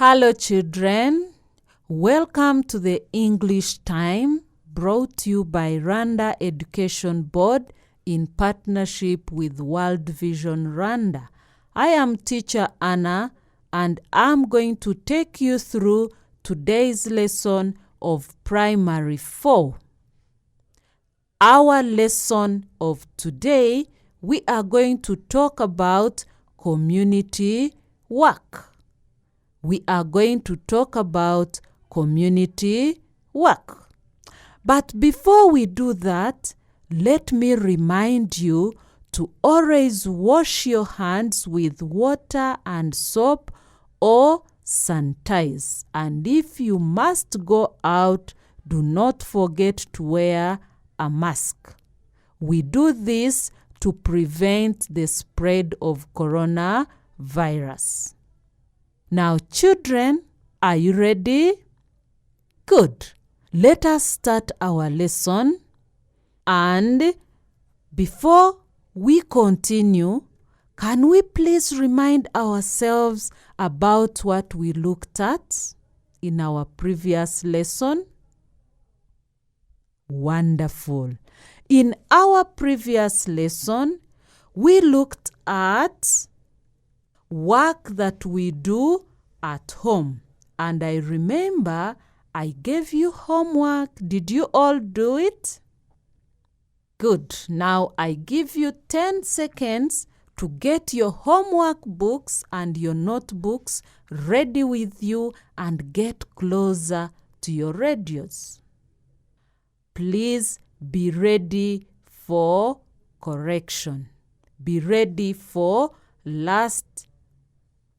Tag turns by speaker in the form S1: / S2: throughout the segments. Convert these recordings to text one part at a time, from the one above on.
S1: Hello children, welcome to the English Time brought to you by Rwanda Education Board in partnership with World Vision Rwanda. I am teacher Anna and I'm going to take you through today's lesson of Primary 4. Our lesson of today, we are going to talk about community work. We are going to talk about community work. But before we do that, let me remind you to always wash your hands with water and soap or sanitize. And if you must go out, do not forget to wear a mask. We do this to prevent the spread of coronavirus. Now, children, are you ready? Good. Let us start our lesson. And before we continue, can we please remind ourselves about what we looked at in our previous lesson? Wonderful. In our previous lesson, we looked at work that we do at home. And I remember I gave you homework. Did you all do it? Good. Now I give you 10 seconds to get your homework books and your notebooks ready with you and get closer to your radios. Please be ready for correction. Be ready for last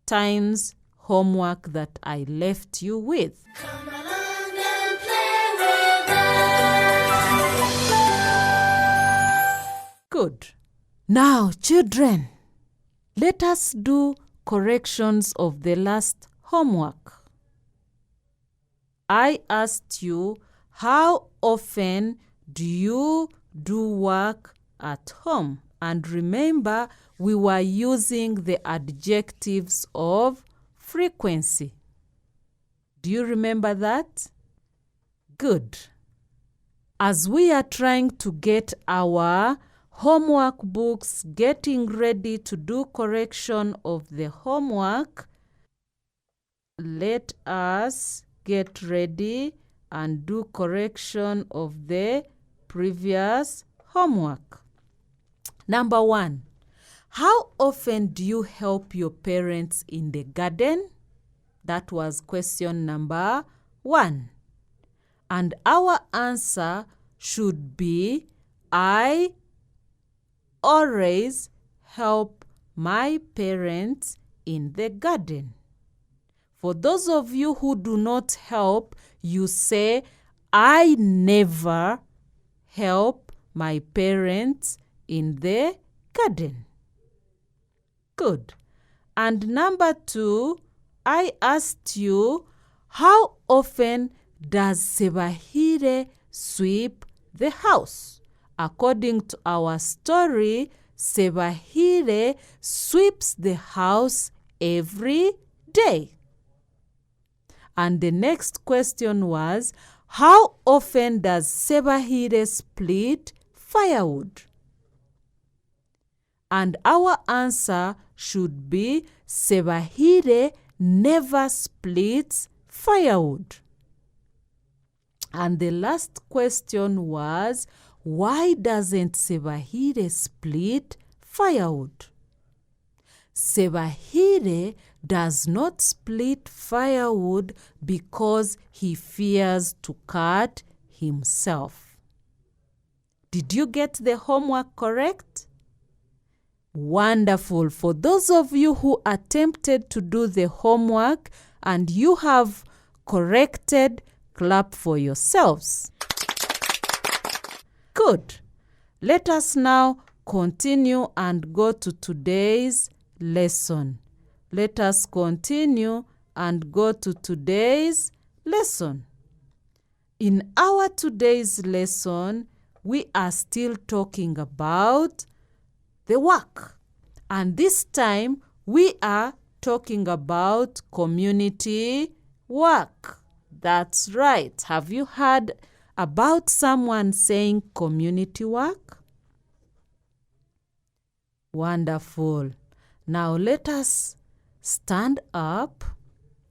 S1: time's homework that I left you with.
S2: Come along and play with us.
S1: Good. Now, children, let us do corrections of the last homework. I asked you, how often do you do work at home? And remember, we were using the adjectives of frequency. Do you remember that? Good. As we are trying to get our homework books, getting ready to do correction of the homework, let us get ready and do correction of the previous homework. Number 1. How often do you help your parents in the garden? That was question number 1. And our answer should be, I always help my parents in the garden. For those of you who do not help, you say, I never help my parents in the garden. Good. And number 2, I asked you, how often does Sebahire sweep the house? According to our story, Sebahire sweeps the house every day. And the next question was, how often does Sebahire split firewood? And our answer should be, Sebahire never splits firewood. And the last question was, why doesn't Sebahire split firewood? Sebahire does not split firewood because he fears to cut himself. Did you get the homework correct? Wonderful. For those of you who attempted to do the homework and you have corrected, clap for yourselves. Good. Let us now continue and go to today's lesson. Let us continue and go to today's lesson. In our today's lesson, we are still talking about the work. And this time, we are talking about community work. That's right. Have you heard about someone saying community work? Wonderful. Now let us stand up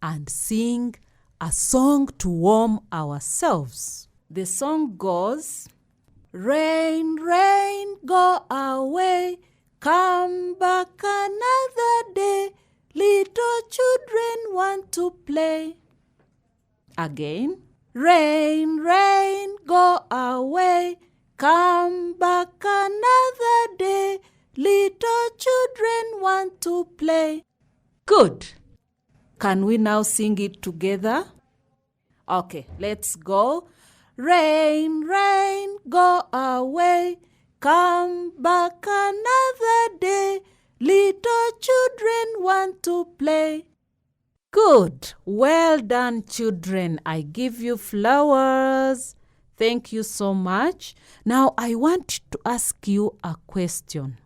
S1: and sing a song to warm ourselves. The song goes, rain, rain, go away, come back another day, little children want to play. Again, rain, rain, go away, come back another day, little children want to play. Good. Can we now sing it together? Okay, let's go. Rain, rain, go away, come back another day, little children want to play. Good. Well done, children. I give you flowers. Thank you so much. Now I want to ask you a question.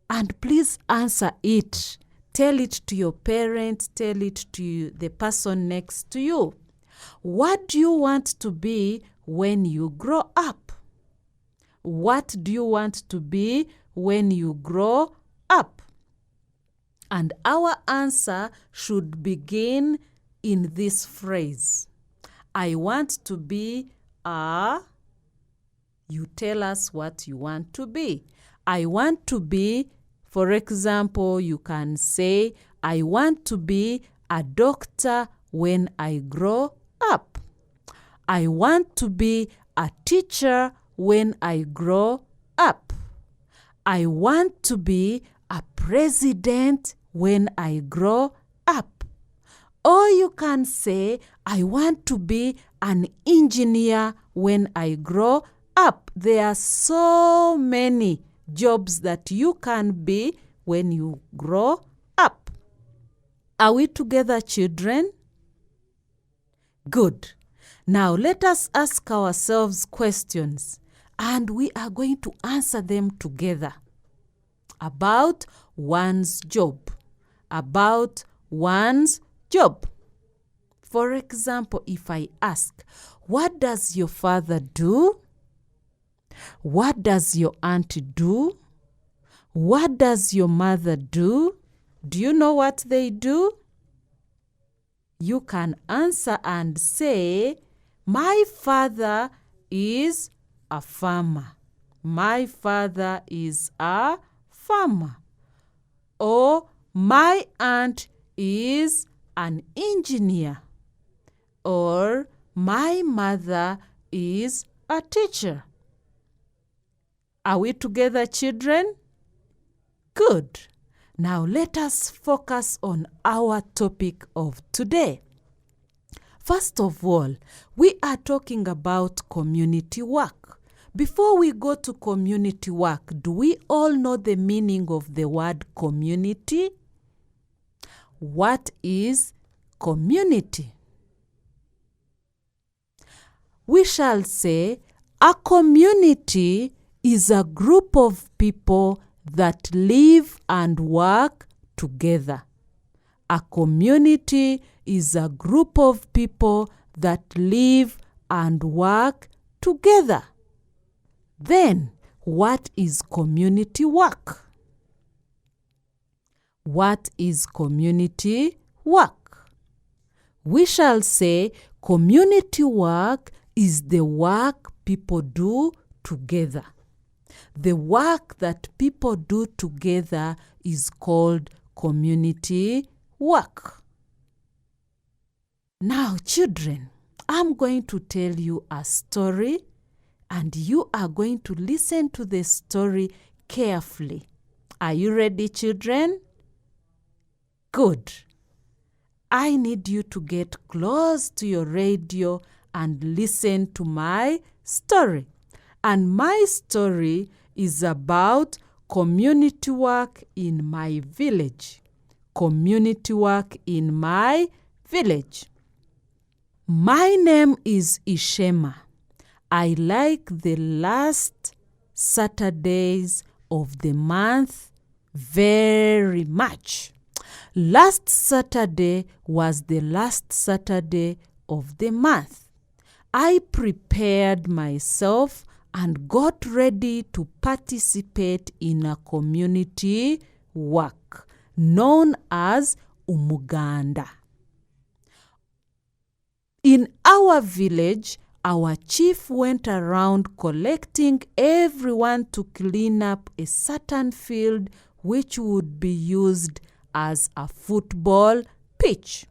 S1: And please answer it. Tell it to your parents. Tell it to the person next to you. What do you want to be when you grow up? What do you want to be when you grow up? And our answer should begin in this phrase. I want to be a... You tell us what you want to be. I want to be, for example, you can say, I want to be a doctor when I grow up. I want to be a teacher when I grow up. I want to be a president when I grow up. Or you can say, I want to be an engineer when I grow up. There are so many jobs that you can be when you grow up. Are we together, children? Good. Now let us ask ourselves questions, and we are going to answer them together about one's job. About one's job. For example, if I ask, what does your father do? What does your aunt do? What does your mother do? Do you know what they do? You can answer and say, my father is a farmer. My father is a farmer. Or my aunt is an engineer. Or my mother is a teacher. Are we together, children? Good. Now let us focus on our topic of today. First of all, we are talking about community work. Before we go to community work, do we all know the meaning of the word community? What is community? We shall say a community is a group of people that live and work together. A community is a group of people that live and work together. Then, what is community work? What is community work? We shall say community work is the work people do together. The work that people do together is called community work. Now, children, I'm going to tell you a story, and you are going to listen to the story carefully. Are you ready, children? Good. I need you to get close to your radio and listen to my story. And my story is about community work in my village. Community work in my village. My name is Ishema. I like the last Saturdays of the month very much. Last Saturday was the last Saturday of the month. I prepared myself and got ready to participate in a community work known as umuganda. In our village, our chief went around collecting everyone to clean up a certain field which would be used as a football pitch.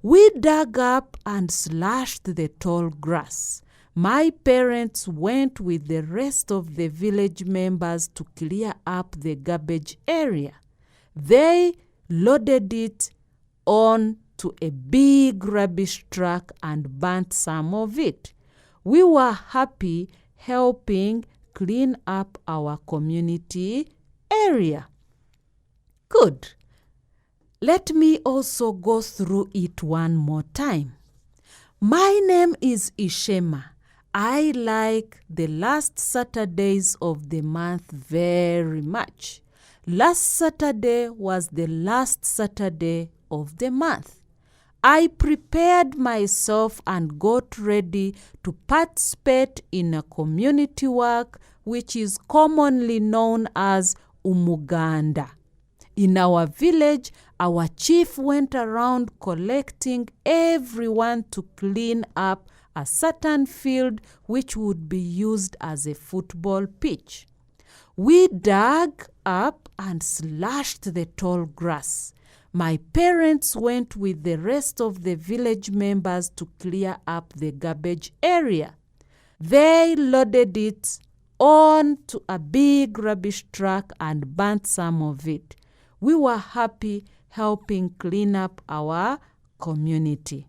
S1: We dug up and slashed the tall grass. My parents went with the rest of the village members to clear up the garbage area. They loaded it on to a big rubbish truck and burnt some of it. We were happy helping clean up our community area. Good. Let me also go through it one more time. My name is Ishema. I like the last Saturdays of the month very much. Last Saturday was the last Saturday of the month. I prepared myself and got ready to participate in a community work which is commonly known as umuganda. In our village, our chief went around collecting everyone to clean up a certain field which would be used as a football pitch. We dug up and slashed the tall grass. My parents went with the rest of the village members to clear up the garbage area. They loaded it onto a big rubbish truck and burnt some of it. We were happy helping clean up our community.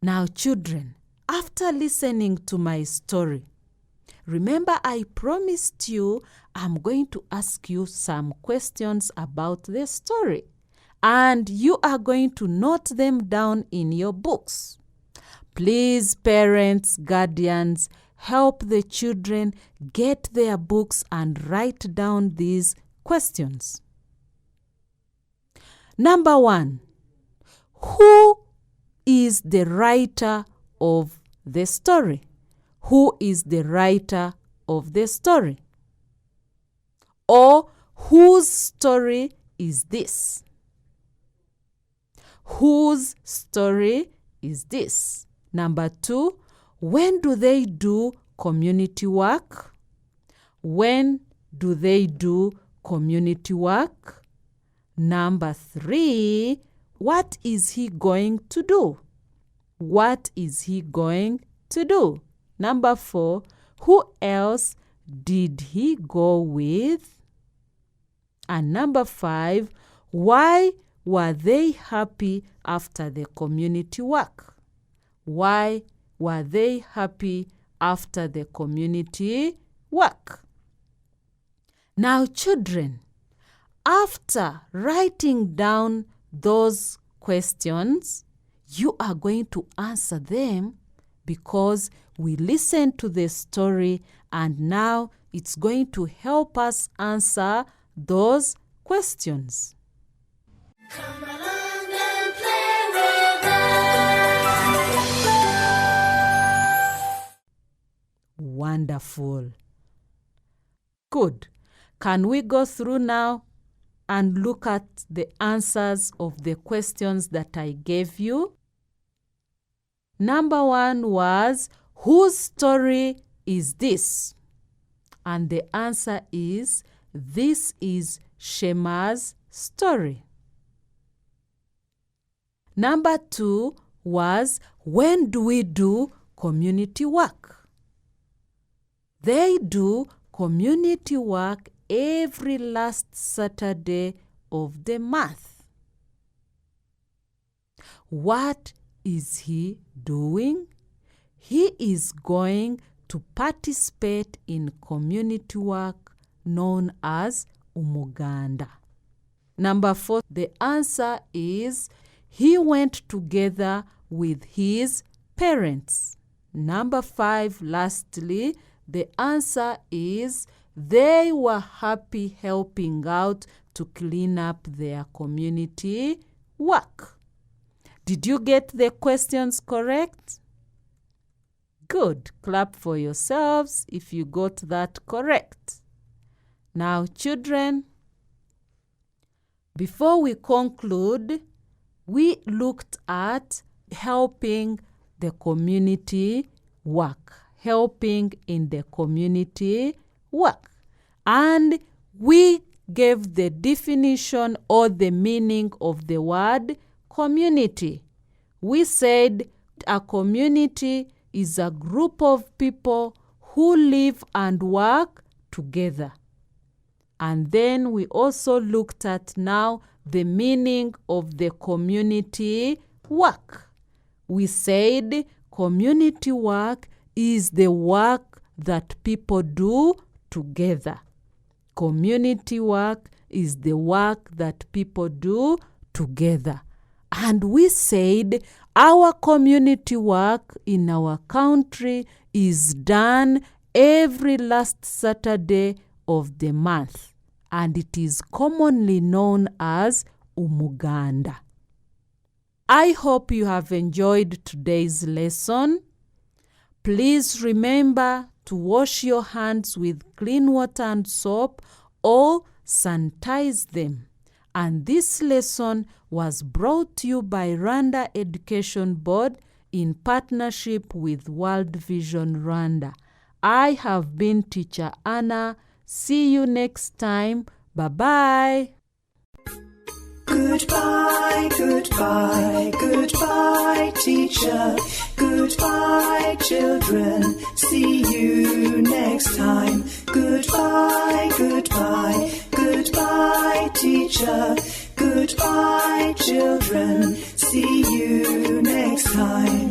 S1: Now, children, after listening to my story, remember I promised you I'm going to ask you some questions about the story, and you are going to note them down in your books. Please, parents, guardians, help the children get their books and write down these questions. Number 1, who is the writer of the story? Who is the writer of the story? Or whose story is this? Whose story is this? Number 2, when do they do community work? When do they do community work? Number 3, what is he going to do? What is he going to do? Number 4, who else did he go with? And number 5, why were they happy after the community work? Why were they happy after the community work? Now, children, after writing down those questions, you are going to answer them because we listened to the story and now it's going to help us answer those questions.
S2: Come along and play with us.
S1: Wonderful. Good. Can we go through now and look at the answers of the questions that I gave you? Number 1 was, whose story is this? And the answer is, this is Shema's story. Number 2 was, when do we do community work? They do community work every last Saturday of the month. What is he doing? He is going to participate in community work known as umuganda. Number 4, the answer is he went together with his parents. Number 5, lastly, the answer is they were happy helping out to clean up their community work. Did you get the questions correct? Good. Clap for yourselves if you got that correct. Now, children, before we conclude, we looked at helping the community work, helping in the community work. And we gave the definition or the meaning of the word community. We said a community is a group of people who live and work together. And then we also looked at now the meaning of the community work. We said community work is the work that people do together. Community work is the work that people do together. And we said our community work in our country is done every last Saturday of the month, and it is commonly known as Umuganda. I hope you have enjoyed today's lesson. Please remember to wash your hands with clean water and soap or sanitize them. And this lesson was brought to you by Rwanda Education Board in partnership with World Vision Rwanda. I have been Teacher Anna. See you next time. Bye-bye.
S3: Goodbye, goodbye, goodbye, teacher. Goodbye, children. See you next time. Goodbye, goodbye, goodbye, teacher. Goodbye, children. See you next time.